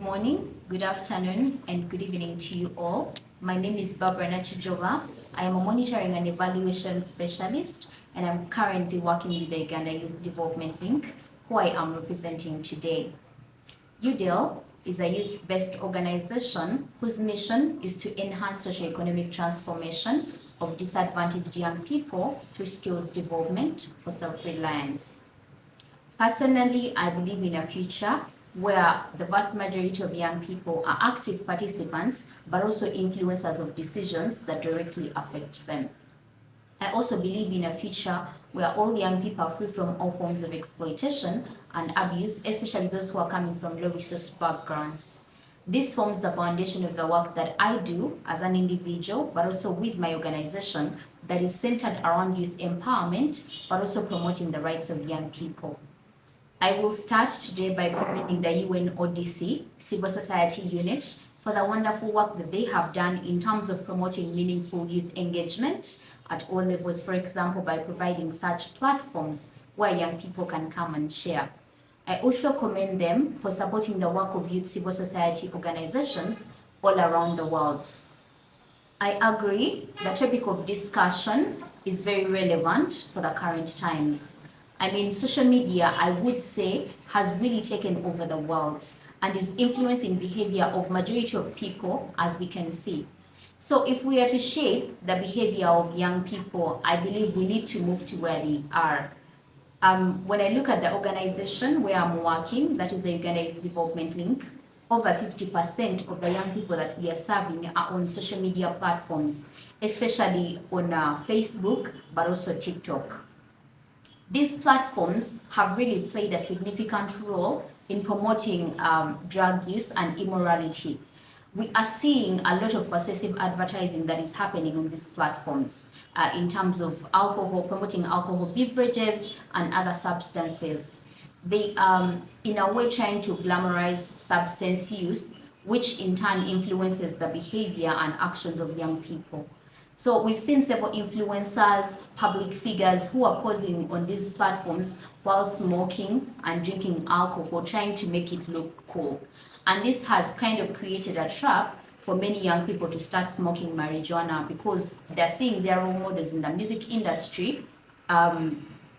morning, good afternoon, and good evening to you all. My name is Barbara Nakijoba. I am a monitoring and evaluation specialist, and I'm currently working with the Uganda Youth Development Link, who I am representing today. UDEL is a youth-based organization whose mission is to enhance socio-economic transformation of disadvantaged young people through skills development for self-reliance. Personally, I believe in a future where the vast majority of young people are active participants, but also influencers of decisions that directly affect them. I also believe in a future where all young people are free from all forms of exploitation and abuse, especially those who are coming from low-resource backgrounds. This forms the foundation of the work that I do as an individual, but also with my organization that is centered around youth empowerment, but also promoting the rights of young people. I will start today by commending the UNODC Civil Society Unit for the wonderful work that they have done in terms of promoting meaningful youth engagement at all levels, for example, by providing such platforms where young people can come and share. I also commend them for supporting the work of youth civil society organizations all around the world. I agree the topic of discussion is very relevant for the current times. I mean, social media, I would say, has really taken over the world and is influencing behavior of majority of people, as we can see. So if we are to shape the behavior of young people, I believe we need to move to where they are. When I look at the organization where I'm working, that is the Uganda Youth Development Link, over 50% of the young people that we are serving are on social media platforms, especially on Facebook, but also TikTok. These platforms have really played a significant role in promoting drug use and immorality. We are seeing a lot of persuasive advertising that is happening on these platforms in terms of alcohol, promoting alcohol beverages and other substances. They in a way trying to glamorize substance use, which in turn influences the behavior and actions of young people. So we've seen several influencers, public figures who are posing on these platforms while smoking and drinking alcohol, trying to make it look cool. And this has kind of created a trap for many young people to start smoking marijuana because they're seeing their role models in the music industry are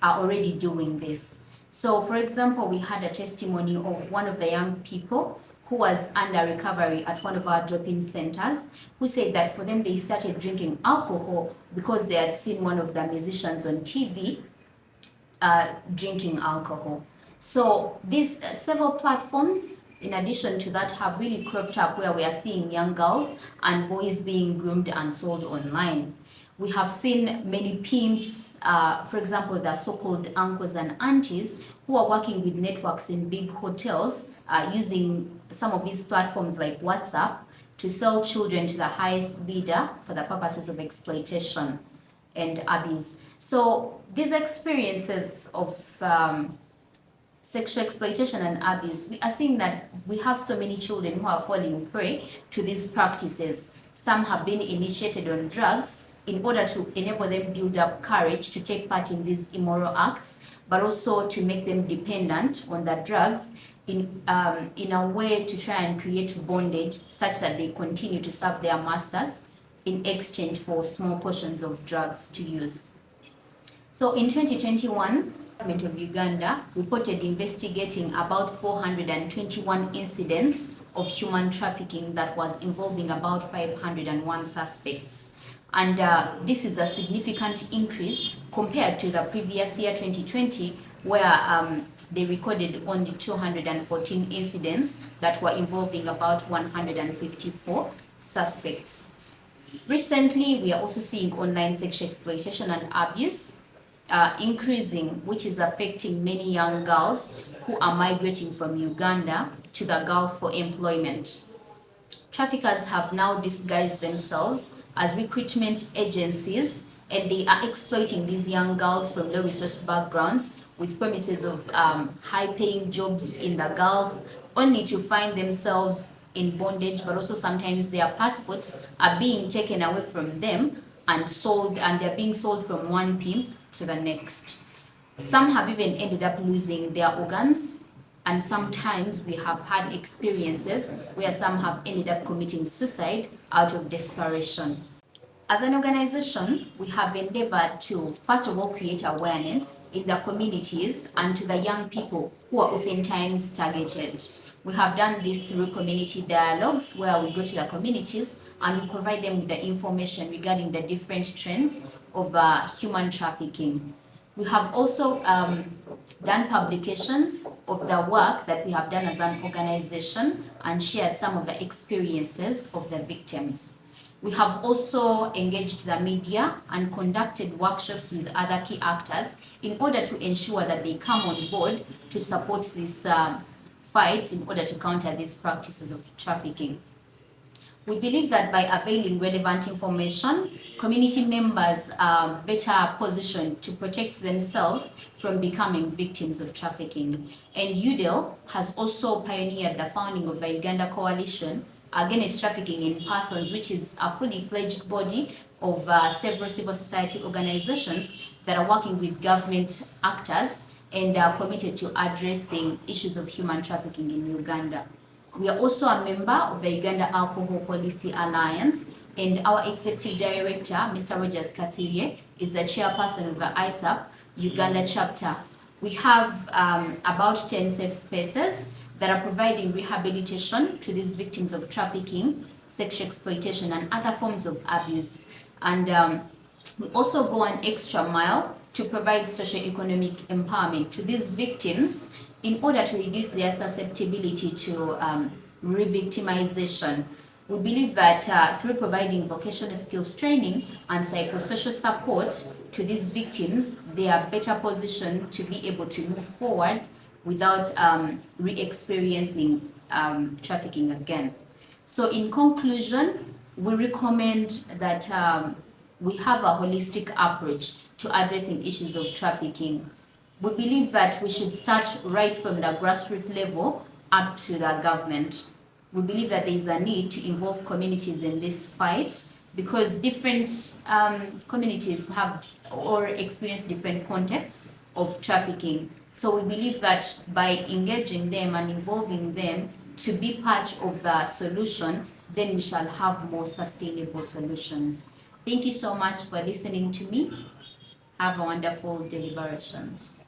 already doing this. So for example, we had a testimony of one of the young people who was under recovery at one of our drop-in centers, who said that for them they started drinking alcohol because they had seen one of the musicians on TV drinking alcohol. So these several platforms, in addition to that, have really cropped up where we are seeing young girls and boys being groomed and sold online. We have seen many pimps, for example, the so-called uncles and aunties who are working with networks in big hotels using some of these platforms like WhatsApp to sell children to the highest bidder for the purposes of exploitation and abuse. So these experiences of sexual exploitation and abuse, we are seeing that we have so many children who are falling prey to these practices. Some have been initiated on drugs in order to enable them build up courage to take part in these immoral acts, but also to make them dependent on the drugs in a way to try and create bondage such that they continue to serve their masters in exchange for small portions of drugs to use. So in 2021, the government of Uganda reported investigating about 421 incidents of human trafficking that was involving about 501 suspects. And this is a significant increase compared to the previous year, 2020, where they recorded only 214 incidents that were involving about 154 suspects. Recently, we are also seeing online sexual exploitation and abuse increasing, which is affecting many young girls who are migrating from Uganda to the Gulf for employment. Traffickers have now disguised themselves as recruitment agencies, and they are exploiting these young girls from low-resource backgrounds with promises of high-paying jobs in the Gulf, only to find themselves in bondage, but also sometimes their passports are being taken away from them and sold, and they're being sold from one pimp to the next. Some have even ended up losing their organs and sometimes we have had experiences where some have ended up committing suicide out of desperation. As an organization, we have endeavored to, first of all, create awareness in the communities and to the young people who are oftentimes targeted. We have done this through community dialogues where we go to the communities and we provide them with the information regarding the different trends of human trafficking. We have also done publications of the work that we have done as an organization and shared some of the experiences of the victims. We have also engaged the media and conducted workshops with other key actors in order to ensure that they come on board to support this fight in order to counter these practices of trafficking. We believe that by availing relevant information, community members are better positioned to protect themselves from becoming victims of trafficking. And UDEL has also pioneered the founding of the Uganda Coalition Against Trafficking in Persons, which is a fully fledged body of several civil society organizations that are working with government actors and are committed to addressing issues of human trafficking in Uganda. We are also a member of the Uganda Alcohol Policy Alliance, and our executive director, Mr. Rogers Kasirye, is the chairperson of the ISAP Uganda chapter. We have about 10 safe spaces that are providing rehabilitation to these victims of trafficking, sexual exploitation, and other forms of abuse. And we also go an extra mile to provide socio-economic empowerment to these victims in order to reduce their susceptibility to re-victimization. We believe that through providing vocational skills training and psychosocial support to these victims, they are better positioned to be able to move forward without re-experiencing trafficking again. So in conclusion, we recommend that we have a holistic approach to addressing issues of trafficking. We believe that we should start right from the grassroots level up to the government. We believe that there is a need to involve communities in this fight because different communities have or experience different contexts of trafficking. So we believe that by engaging them and involving them to be part of the solution, then we shall have more sustainable solutions. Thank you so much for listening to me. Have a wonderful deliberations.